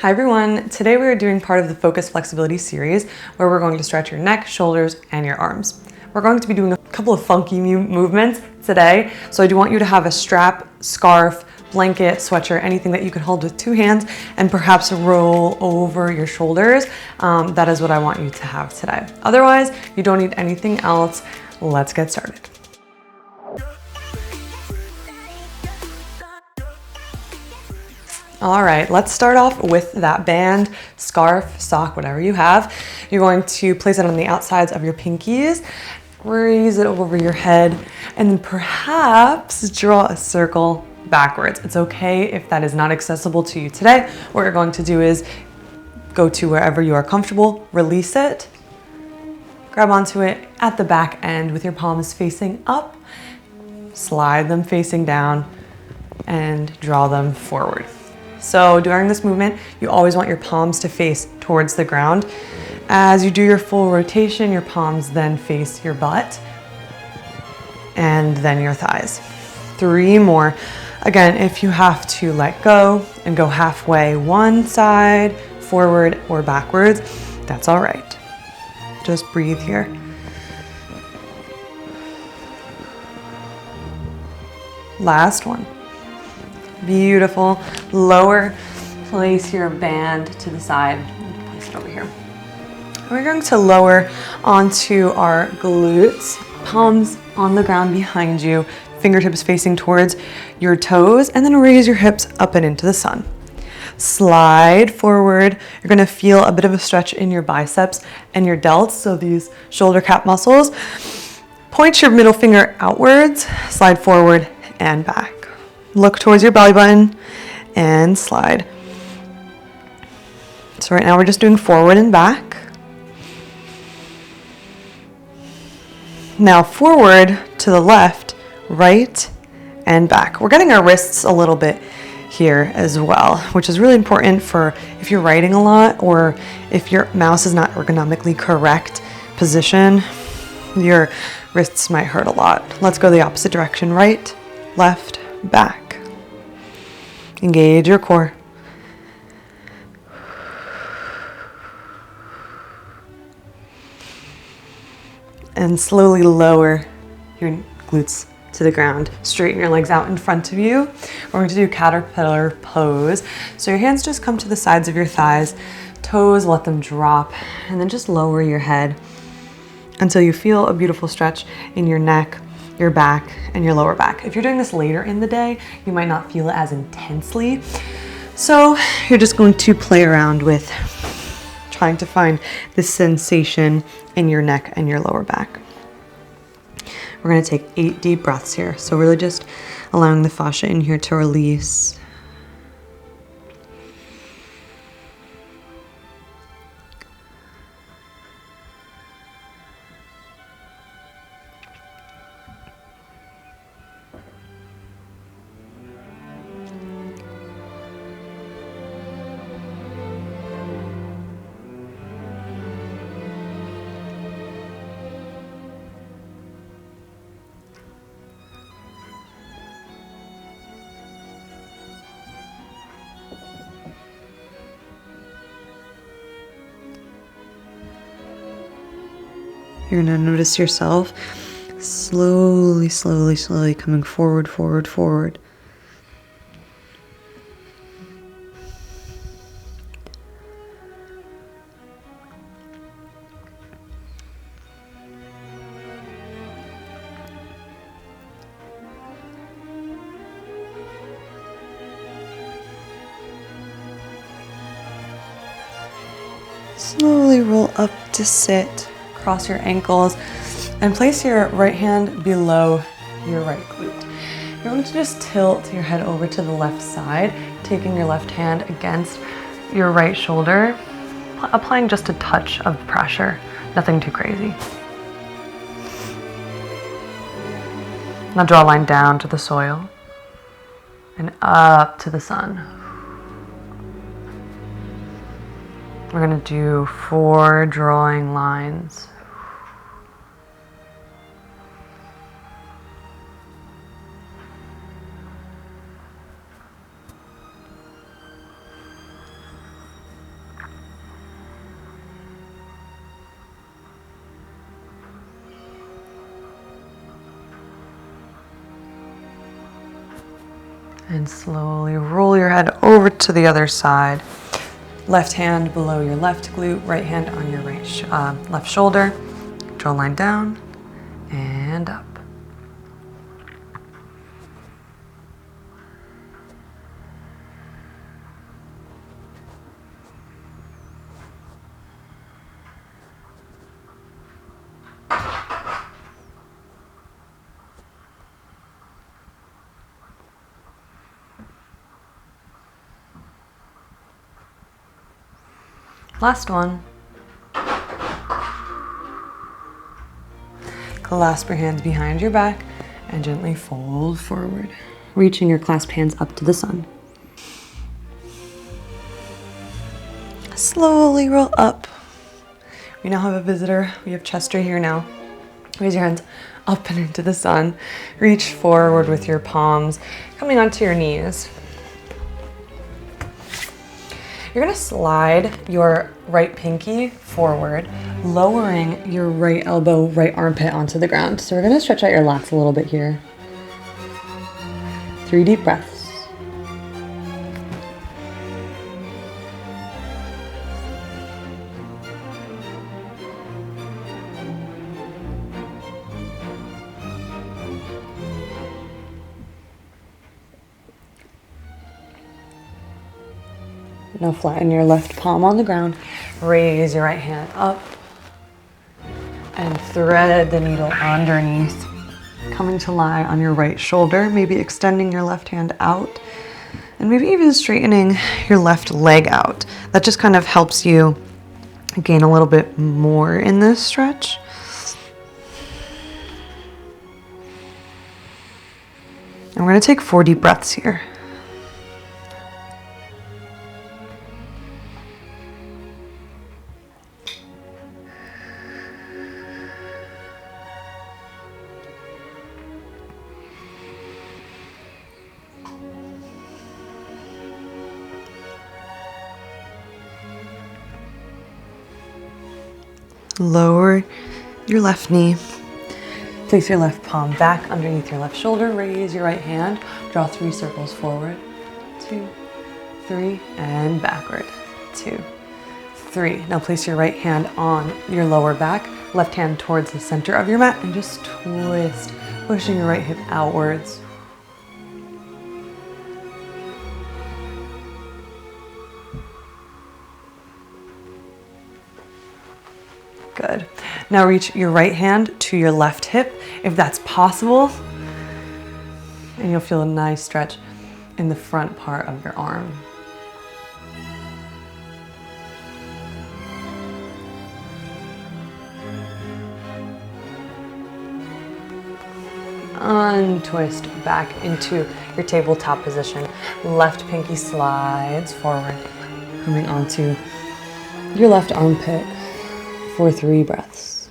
Hi everyone, today we are doing part of the Focus Flexibility series where we're going to stretch your neck, shoulders, and your arms. We're going to be doing a couple of funky movements today, so I do want you to have a strap, scarf, blanket, sweatshirt, anything that you can hold with two hands and perhaps roll over your shoulders. That is what I want you to have today. Otherwise, you don't need anything else. Let's get started. All right, let's start off with that band, scarf, sock, whatever you have. You're going to place it on the outsides of your pinkies, raise it over your head, and then perhaps draw a circle backwards. It's okay if that is not accessible to you today. What you're going to do is go to wherever you are comfortable, release it, grab onto it at the back end with your palms facing up, slide them facing down, and draw them forward. So during this movement, you always want your palms to face towards the ground. As you do your full rotation, your palms then face your butt and then your thighs. 3 more. Again, if you have to let go and go halfway one side, forward or backwards, that's all right. Just breathe here. Last one. Beautiful. Lower, place your band to the side. Place it over here. We're going to lower onto our glutes, palms on the ground behind you, fingertips facing towards your toes, and then raise your hips up and into the sun. Slide forward. You're going to feel a bit of a stretch in your biceps and your delts, so these shoulder cap muscles. Point your middle finger outwards, slide forward and back. Look towards your belly button and slide. So right now we're just doing forward and back. Now forward to the left, right and back. We're getting our wrists a little bit here as well, which is really important for if you're writing a lot or if your mouse is not ergonomically correct position, your wrists might hurt a lot. Let's go the opposite direction. Right, left, back. Engage your core. And slowly lower your glutes to the ground. Straighten your legs out in front of you. We're going to do caterpillar pose. So your hands just come to the sides of your thighs, toes, let them drop, and then just lower your head until you feel a beautiful stretch in your neck, your back, and your lower back. If you're doing this later in the day, you might not feel it as intensely. So you're just going to play around with trying to find this sensation in your neck and your lower back. We're going to take 8 deep breaths here. So really just allowing the fascia in here to release. You're going to notice yourself slowly coming forward, forward, forward. Slowly roll up to sit. Cross your ankles and place your right hand below your right glute. You're going to just tilt your head over to the left side, taking your left hand against your right shoulder, applying just a touch of pressure, nothing too crazy. Now draw a line down to the soil and up to the sun. We're going to do 4 drawing lines. And slowly roll your head over to the other side. Left hand below your left glute, right hand on your left shoulder. Jawline down and up. Last one. Clasp your hands behind your back and gently fold forward, reaching your clasped hands up to the sun. Slowly roll up. We now have a visitor. We have Chester here now. Raise your hands up and into the sun. Reach forward with your palms coming onto your knees. You're gonna slide your right pinky forward, lowering your right elbow, right armpit onto the ground. So we're gonna stretch out your lats a little bit here. 3 deep breaths. Now flatten your left palm on the ground. Raise your right hand up and thread the needle underneath, coming to lie on your right shoulder, maybe extending your left hand out and maybe even straightening your left leg out. That just kind of helps you gain a little bit more in this stretch. And we're going to take 4 deep breaths here. Lower your left knee. Place your left palm back underneath your left shoulder. Raise your right hand. Draw 3 circles forward. 2, 3, and backward. 2, 3. Now place your right hand on your lower back. Left hand towards the center of your mat and just twist, pushing your right hip outwards. Good. Now reach your right hand to your left hip, if that's possible. And you'll feel a nice stretch in the front part of your arm. Untwist back into your tabletop position. Left pinky slides forward, coming onto your left armpit for 3 breaths.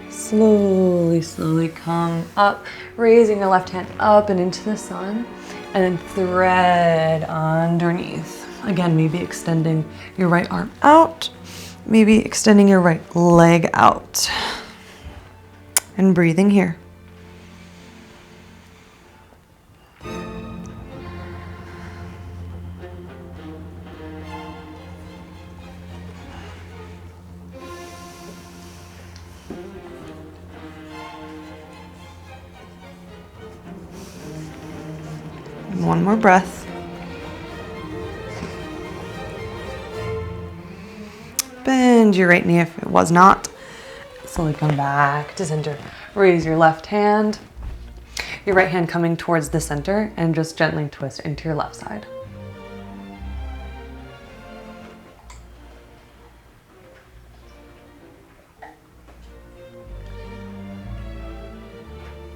Slowly come up, raising your left hand up and into the sun, and then thread underneath. Again, maybe extending your right arm out, maybe extending your right leg out, and breathing here. One more breath. Bend your right knee if it was not. Slowly come back to center. Raise your left hand. Your right hand coming towards the center and just gently twist into your left side.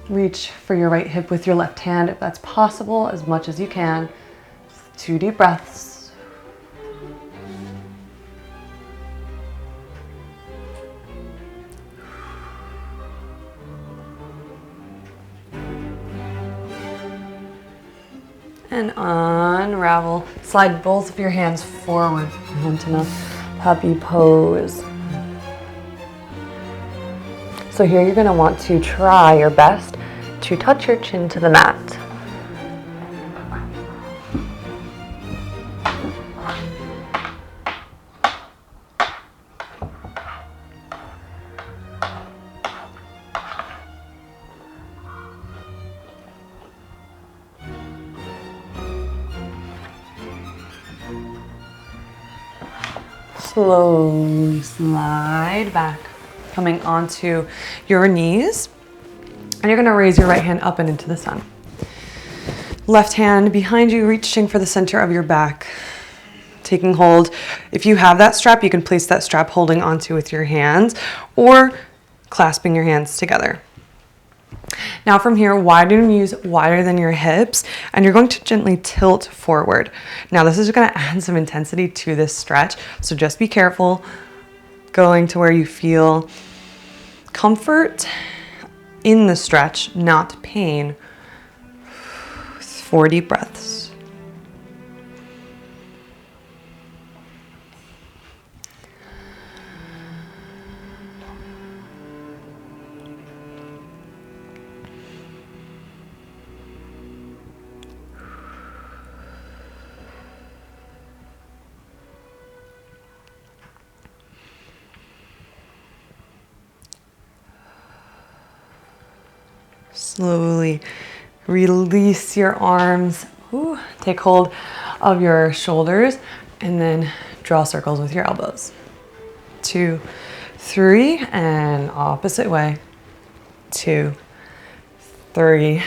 Reach for your right hip with your left hand if that's possible, as much as you can. 2 deep breaths. and unravel. Slide both of your hands forward into a puppy pose. So here you're going to want to try your best to touch your chin to the mat. Slowly slide back, coming onto your knees. And you're gonna raise your right hand up and into the sun. Left hand behind you, reaching for the center of your back. Taking hold. If you have that strap, you can place that strap holding onto with your hands or clasping your hands together. Now from here, widen your knees wider than your hips, and you're going to gently tilt forward. Now this is gonna add some intensity to this stretch, so just be careful going to where you feel comfort in the stretch, not pain. 4 deep breaths. Slowly release your arms. Ooh, take hold of your shoulders and then draw circles with your elbows. 2, 3, and opposite way. 2, 3,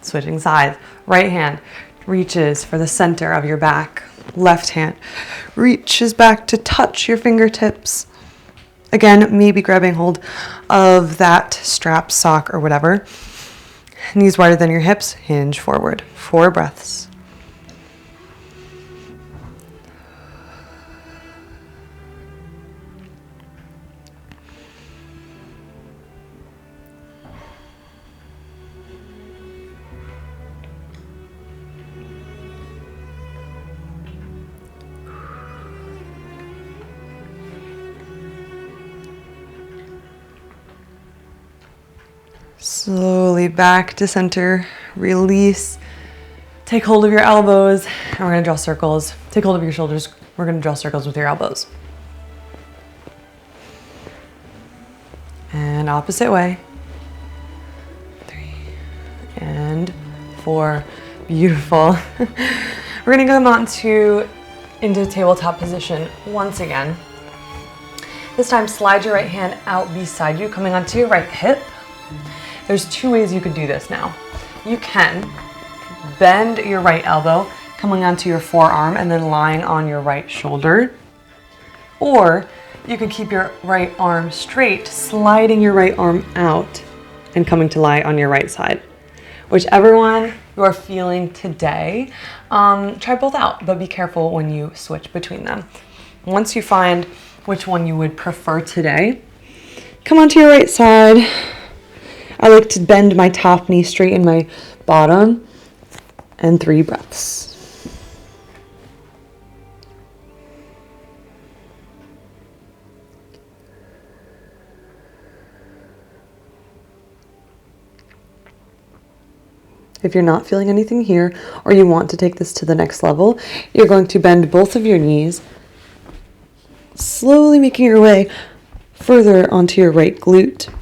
switching sides. Right hand reaches for the center of your back. Left hand reaches back to touch your fingertips. Again, maybe grabbing hold of that strap, sock, or whatever. Knees wider than your hips, hinge forward. 4 breaths. Slowly back to center, release. Take hold of your elbows, and we're gonna draw circles. Take hold of your shoulders, we're gonna draw circles with your elbows. And opposite way. 3, and 4, beautiful. We're gonna come on into tabletop position once again. This time, slide your right hand out beside you, coming onto your right hip. There's 2 ways you could do this now. You can bend your right elbow, coming onto your forearm and then lying on your right shoulder. Or you can keep your right arm straight, sliding your right arm out and coming to lie on your right side. Whichever one you are feeling today, try both out, but be careful when you switch between them. Once you find which one you would prefer today, come onto your right side. I like to bend my top knee, straighten my bottom, and 3 breaths. If you're not feeling anything here, or you want to take this to the next level, you're going to bend both of your knees, slowly making your way further onto your right glute,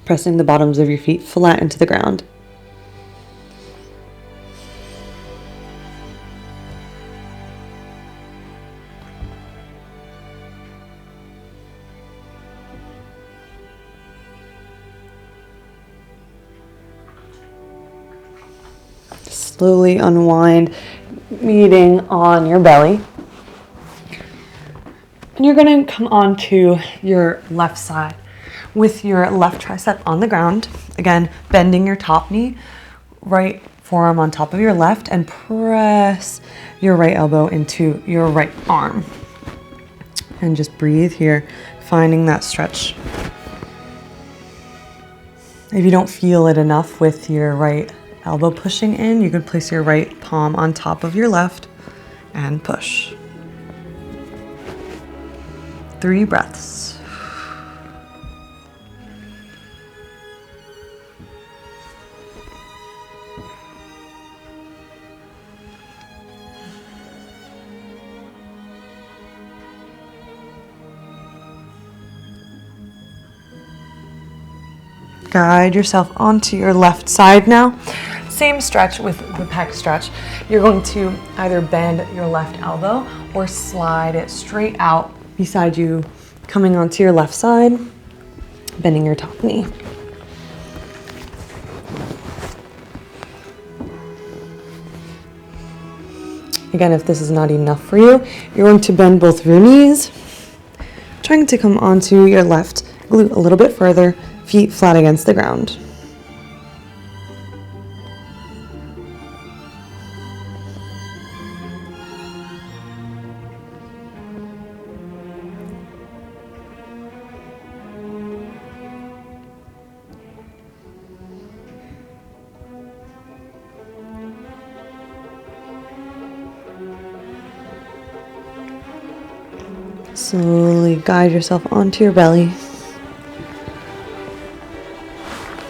pressing the bottoms of your feet flat into the ground. Slowly unwind, meeting on your belly. And you're going to come onto your left side with your left tricep on the ground. Again, bending your top knee, right forearm on top of your left, and press your right elbow into your right arm. And just breathe here, finding that stretch. If you don't feel it enough with your right elbow pushing in. You could place your right palm on top of your left and push. 3 breaths. Guide yourself onto your left side now. Same stretch with the pec stretch. You're going to either bend your left elbow or slide it straight out beside you, coming onto your left side, bending your top knee. Again, if this is not enough for you, you're going to bend both of your knees, trying to come onto your left glute a little bit further, feet flat against the ground. Slowly guide yourself onto your belly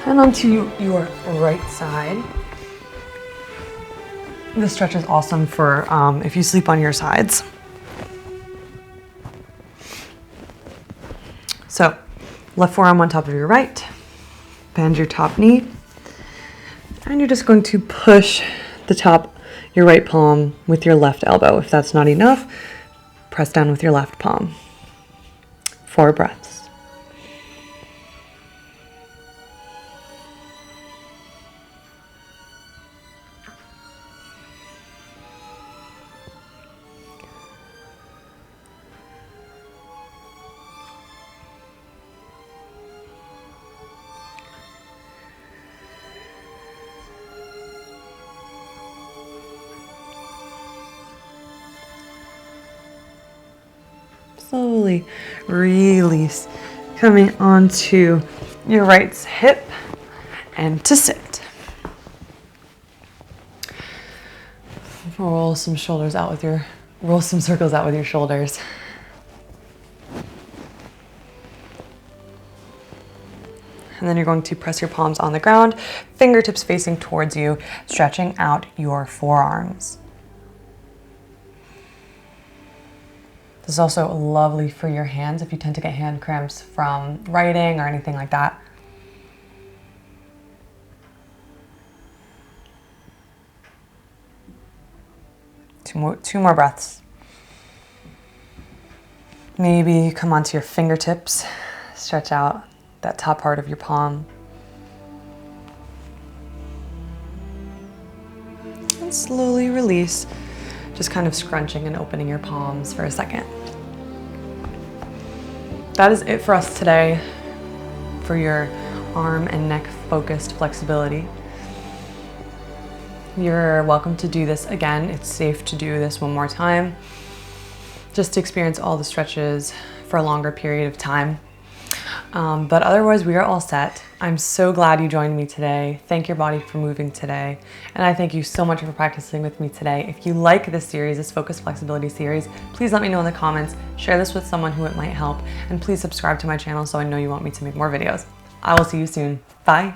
and onto your right side. This stretch is awesome for if you sleep on your sides. So, left forearm on top of your right, bend your top knee, and you're just going to push the top, your right palm with your left elbow. If that's not enough, press down with your left palm. 4 breaths. Slowly release, coming onto your right hip and to sit. Roll some circles out with your shoulders. And then you're going to press your palms on the ground, fingertips facing towards you, stretching out your forearms. This is also lovely for your hands if you tend to get hand cramps from writing or anything like that. Two more breaths. Maybe come onto your fingertips, stretch out that top part of your palm. And slowly release, just kind of scrunching and opening your palms for a second. That is it for us today for your arm and neck focused flexibility. You're welcome to do this again. It's safe to do this one more time, just to experience all the stretches for a longer period of time. But otherwise, we are all set. I'm so glad you joined me today. Thank your body for moving today. And I thank you so much for practicing with me today. If you like this series, this Focused Flexibility series, please let me know in the comments, share this with someone who it might help, and please subscribe to my channel so I know you want me to make more videos. I will see you soon. Bye.